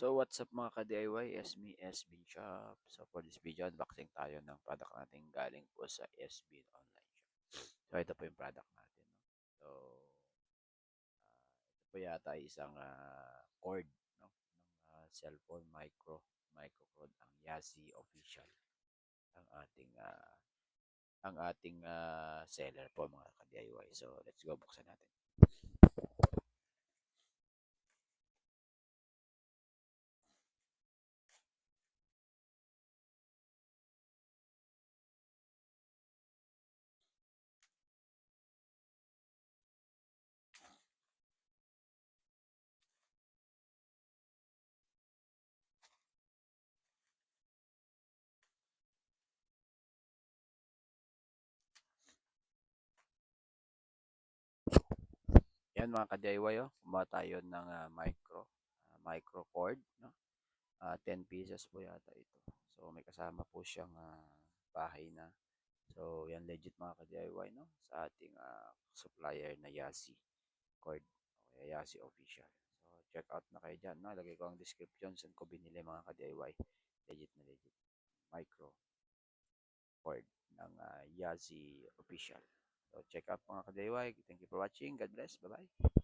So what's up mga ka-DIY, SB Bin Shop. So for this video, unboxing tayo ng product natin galing po sa SB Online Shop. So ito po yung product natin. No? So ito po yata isang cord, no? ng cellphone micro cord, ang Yazi official ang ating seller po mga ka-DIY. So let's go, buksan natin. Yan mga ka-DIY, kumuha tayo ng micro cord, no? 10 pieces po yata ito. So may kasama po siyang bahay na. So yan, legit mga ka-DIY, no? Sa ating supplier na Yasi cord o kaya Yasi official. So check out na kayo dyan, no? Lagay ko ang description saan ko binili mga ka-DIY. Legit na legit. Micro cord ng Yasi official. So check out mga ka-DIY. Thank you for watching. God bless. Bye-bye.